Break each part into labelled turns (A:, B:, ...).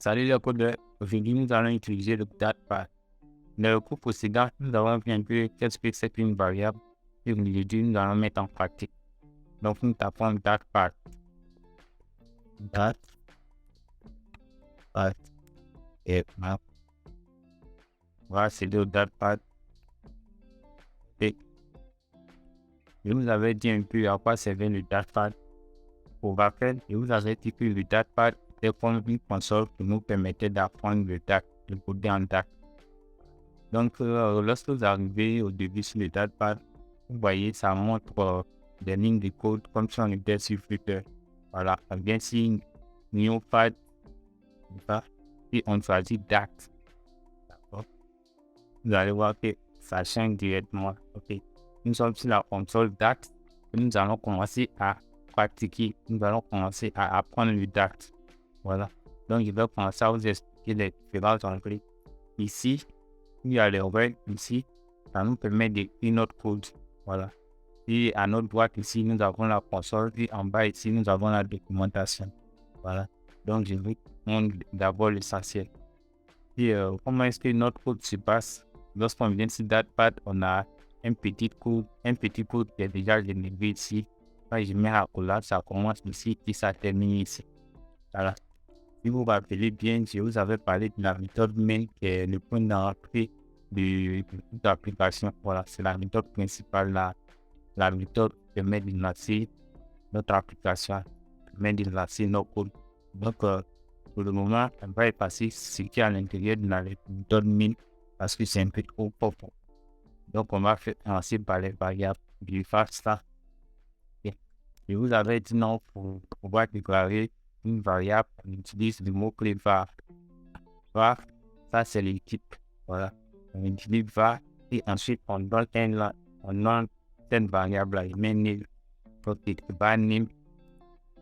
A: Salut les codeurs, aujourd'hui nous allons utiliser le datepad. Dans le cours précédent, nous avons vu un peu qu'est-ce que c'est qu'une variable et aujourd'hui nous allons mettre en pratique. Donc nous tapons datepad. Datepad et map. Voilà, c'est le datepad. Et je vous avais dit un peu à quoi servait le datepad. Pour rappel, je vous avais dit que le datepad était comme une console qui nous permettait d'apprendre le DAT, de coder en DAT. Donc, lorsque vous arrivez au début sur le datepad, vous voyez, ça montre des lignes de code comme si on était sur Flutter. Voilà, bien si Neopad, et on choisit DAT. D'accord. Vous allez voir que ça change directement. Ok. Nous sommes sur la console DAT et nous allons commencer à pratiquer. Nous allons commencer à apprendre le DAT. Voilà. Donc, je vais commencer à vous expliquer les différents onglets. Ici, il y a les règles ici. Ça nous permet d'écrire notre code. Voilà. Et à notre droite ici, nous avons la console. Et en bas ici, nous avons la documentation. Voilà. Donc, je vais montrer d'abord l'essentiel. Et comment est-ce que notre code se passe? Lorsqu'on vient sur datepad, on a un petit code qui est déjà généré ici. Quand je mets à collab, ça commence ici et ça termine ici. Voilà. Si vous vous rappelez bien, je vous avais parlé de la méthode main qui est le point d'entrée de toute application. Voilà, c'est la méthode principale, la méthode qui permet de lancer notre application, permet de lancer nos codes. Donc, pour le moment, on va passer ce qui est à l'intérieur de la méthode main parce que c'est un peu trop profond. Donc, on va commencer par les variables. Je vais faire ça. Okay. Je vous avais dit non pour pouvoir déclarer une variable, on utilise le mot-clé var. Var, ça c'est le type. Voilà. On utilise var et ensuite on donne cette variable-là, il met nil. Donc, var name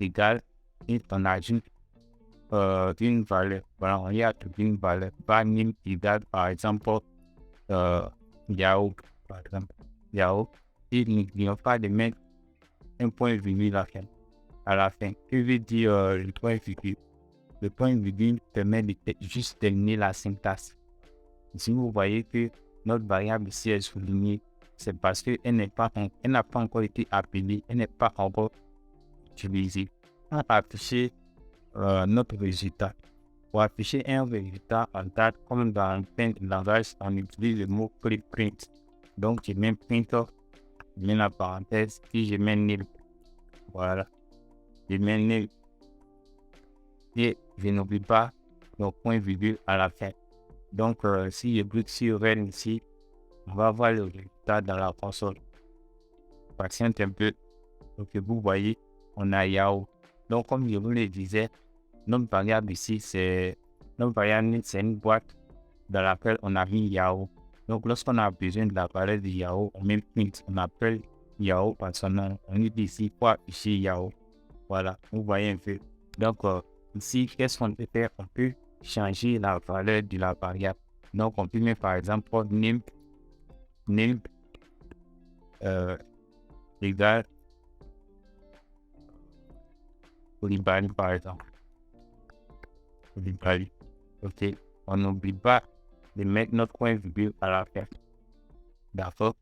A: égale et on ajoute une valeur. Voilà, on y a une valeur. Var name égale par exemple Yahoo. Par exemple, Yahoo. Et n'oublions pas de mettre un point virgule à la fin. Que veut dire le point virgule? Le point virgule permet de juste terminer la syntaxe. Si vous voyez que notre variable ici est soulignée, c'est parce qu'elle n'a pas encore été appelée, elle n'est pas encore utilisée. On va afficher notre résultat. Pour afficher un résultat en date, comme dans plein de langages, on utilise le mot print. Donc, je mets printer, je mets la parenthèse et je mets nil. Voilà. Je mets nil. Et je n'oublie pas le point virgule à la fin. Donc, si je clique sur Run ici, on va voir le résultat dans la console. Patiente un peu. Donc, vous voyez, on a Yahoo. Donc, comme je vous le disais, notre variable ici, c'est une boîte dans laquelle on a mis Yahoo. Donc, lorsqu'on a besoin de la valeur de Yahoo, on met print, on appelle Yahoo par son nom. On dit ici pour afficher Yahoo. Voilà, vous voyez un peu. Donc, ici, qu'est-ce qu'on peut faire? On peut changer la valeur de la variable. Donc, on peut mettre par exemple name égale Koulibaly par exemple. Koulibaly. Ok. On n'oublie pas de mettre notre point virgule à la fin. D'accord.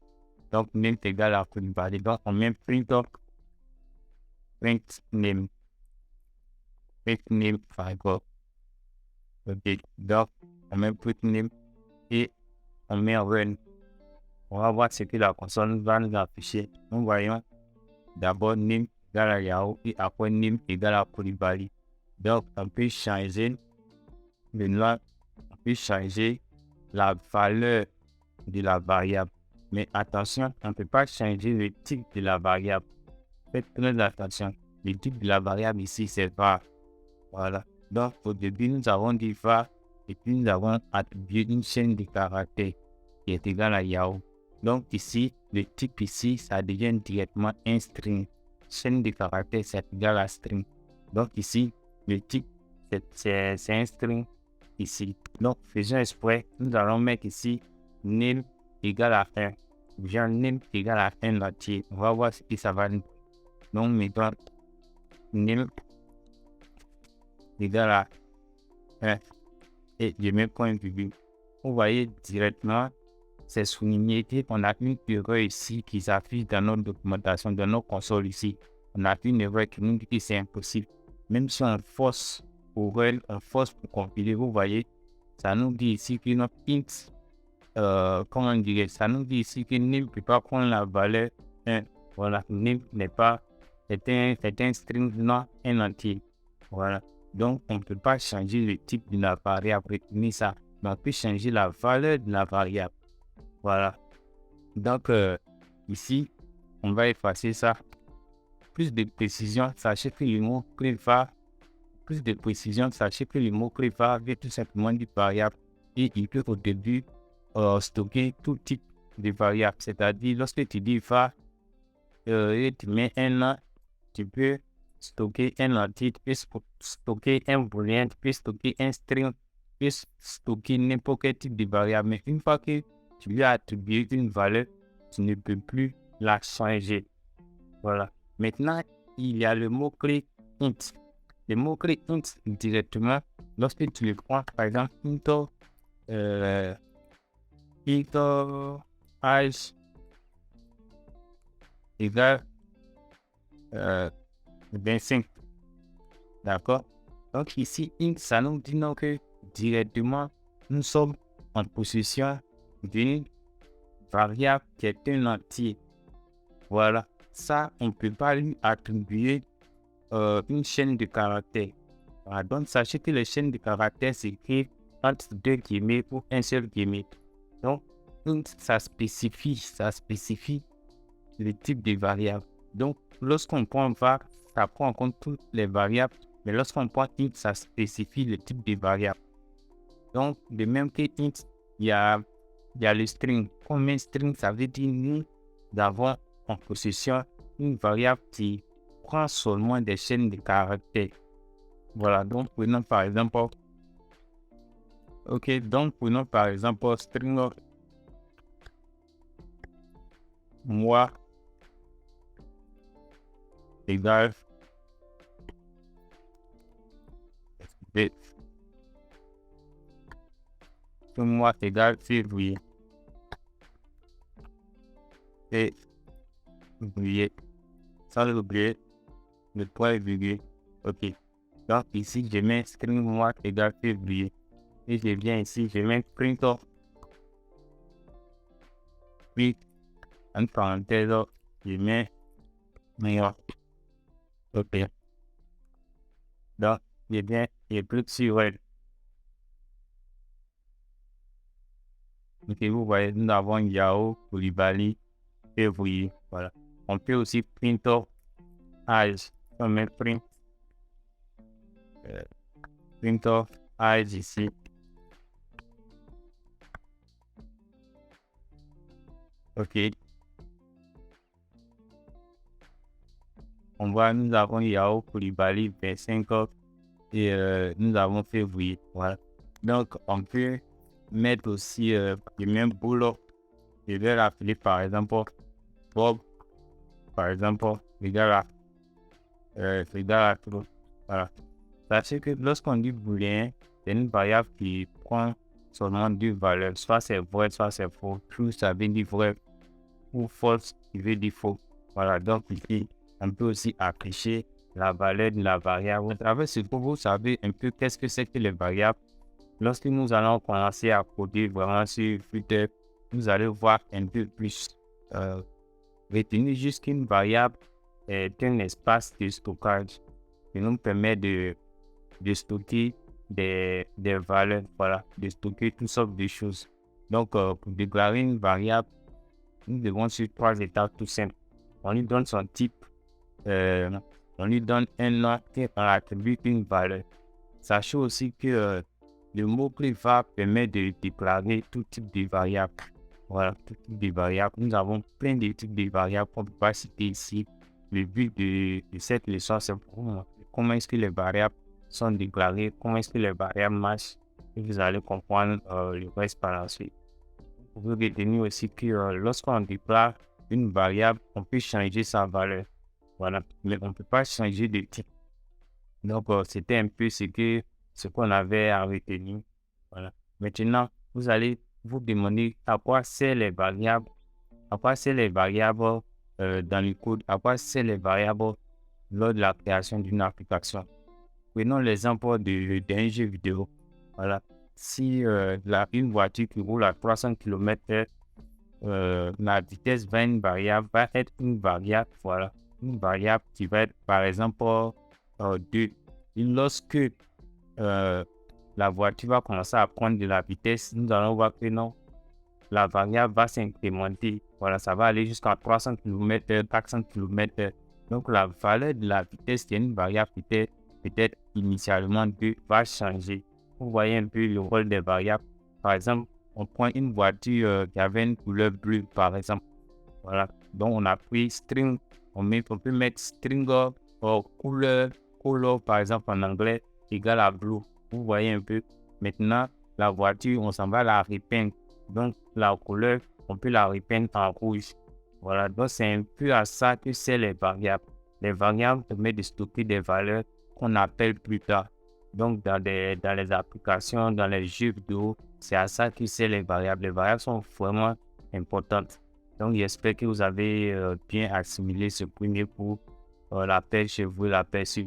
A: Donc, name égale à Koulibaly. Donc, on met print name. Print name par exemple. Ok. Donc, on met print name et on met run. On va voir ce que la console va nous afficher. Nous voyons d'abord name égale à Yahoo et après name égale à Koulibaly. Donc, on peut changer le nom, on peut changer la valeur de la variable. Mais attention, on ne peut pas changer le type de la variable. Faites très attention. Le type de la variable ici, c'est var. Voilà. Donc, au début, nous avons dit var et puis nous avons attribué une chaîne de caractères qui est égale à Yahoo. Donc ici, le type ici, ça devient directement un string. Chaîne de caractères, c'est égal à string. Donc ici, le type, c'est un string ici. Donc, faisons exprès, nous allons mettre ici name égale à 1. Genre name égale à 1 entier. On va voir ce que ça va nous. Donc, mettons name égale à hein, et je mets point virgule. Vous voyez directement, c'est souligné qu'on a une erreur ici qui s'affiche dans notre documentation, dans nos consoles ici. On a une erreur qui nous dit que c'est impossible. Même si on force pour compiler, vous voyez, ça nous dit ici que notre int, comment on dirait, ça nous dit ici que name ne peut pas prendre la valeur 1. Voilà, name n'est pas, c'est un string, non un entier. Voilà, donc on ne peut pas changer le type de la variable, retenir ça. Mais on peut changer la valeur de la variable. Voilà. Donc, ici, on va effacer ça. Plus de précision, sachez que le mot-clé va. Plus de précision, sachez que le mot-clé va veut tout simplement dire variable. Et il peut au début stocker tout type de variable. C'est-à-dire, lorsque tu dis va, et tu mets un an, tu peux stocker un entier, tu peux stocker un boolean, tu peux stocker un string, tu peux stocker n'importe quel type de variable. Mais une fois que tu lui as attribué une valeur, tu ne peux plus la changer. Voilà. Maintenant, il y a le mot-clé int. Le mot-clé int directement, lorsque tu le prends, par exemple, int age égale 25. D'accord? Donc ici, int, ça nous dit non que directement, nous sommes en possession d'une variable qui est un entier. Voilà. Ça, on ne peut pas lui attribuer une chaîne de caractères. Voilà. Donc, sachez que les chaînes de caractères s'écrivent entre deux guillemets ou un seul guillemot. Donc, ça spécifie le type de variable. Donc, lorsqu'on prend var, ça prend en compte toutes les variables. Mais lorsqu'on prend int, ça spécifie le type de variable. Donc, de même que int, il y a le string. Comme un string, ça veut dire nous avons en possession une variable qui prend seulement des chaînes de caractères. Voilà, donc prenons par exemple, string moi égale moi égale février. Et oublier, sans oublier le point virgule. Ok. Donc ici, je mets string mois égale février. Et je viens ici, je mets print off. Puis, en parenthèse, je mets meilleur. Ok. Donc, je viens, je clique sur elle. Ok, vous voyez, nous avons Yahoo, Koulibaly, février. Voilà. On peut aussi print off âge. On met print off âge ici. Ok. On voit, nous avons Yahoo, Koulibaly, 25 ans et nous avons février. Voilà. Donc, on peut mettre aussi le même boulot. Je vais l'appeler par exemple Bob. Par exemple, égale à true. Voilà. Sachez que lorsqu'on dit booléen, c'est une variable qui prend seulement deux valeurs. Soit c'est vrai, soit c'est faux. True, ça veut dire vrai. Ou false, qui veut dire faux. Voilà. Donc ici, on peut aussi afficher la valeur de la variable. À travers ce cours, vous savez un peu qu'est-ce que c'est que les variables. Lorsque nous allons commencer à coder vraiment sur Flutter, vous allez voir un peu plus. Retenez juste qu'une variable est un espace de stockage qui nous permet de stocker des valeurs, voilà, de stocker toutes sortes de choses. Donc, pour déclarer une variable, nous devons suivre trois étapes tout simples. On lui donne son type, on lui donne un nom et on attribue une valeur. Sachez aussi que le mot-clé var permet de déclarer tout type de variable. Voilà, tout type de variables. Nous avons plein de types de variables qu'on ne peut pas citer ici. Le but de cette leçon, c'est pour vous montrer comment est-ce que les variables sont déclarées, comment est-ce que les variables marchent. Et vous allez comprendre le reste par la suite. Vous pouvez retenir aussi que lorsqu'on déclare une variable, on peut changer sa valeur. Voilà, mais on ne peut pas changer de type. Donc, c'était un peu ce ce qu'on avait à retenir. Voilà. Maintenant, vous allez vous demander à quoi servent les variables, dans le code, à quoi servent les variables lors de la création d'une application. Prenons l'exemple d'un jeu vidéo. Voilà. Si une voiture qui roule à 300 km/h, la vitesse va être une variable, voilà. Une variable qui va être, par exemple, 2. Et lorsque la voiture va commencer à prendre de la vitesse, nous allons voir que non, la variable va s'incrémenter. Voilà, ça va aller jusqu'à 300 km/h, 400 km/h. Donc, la valeur de la vitesse qui est une variable peut-être initialement 2 va changer. Vous voyez un peu le rôle des variables. Par exemple, on prend une voiture qui avait une couleur bleue, par exemple. Voilà. Donc, on a pris string. On peut mettre string couleur, par exemple, en anglais, égale à blue. Vous voyez un peu. Maintenant, la voiture, on s'en va la repeindre. Donc, la couleur, on peut la repeindre en rouge. Voilà. Donc, c'est un peu à ça que c'est les variables. Les variables permettent de stocker des valeurs qu'on appelle plus tard. Donc, dans les applications, dans les jeux vidéo, c'est à ça que c'est les variables. Les variables sont vraiment importantes. Donc, j'espère que vous avez bien assimilé ce premier cours. L'appel chez vous, l'appel sur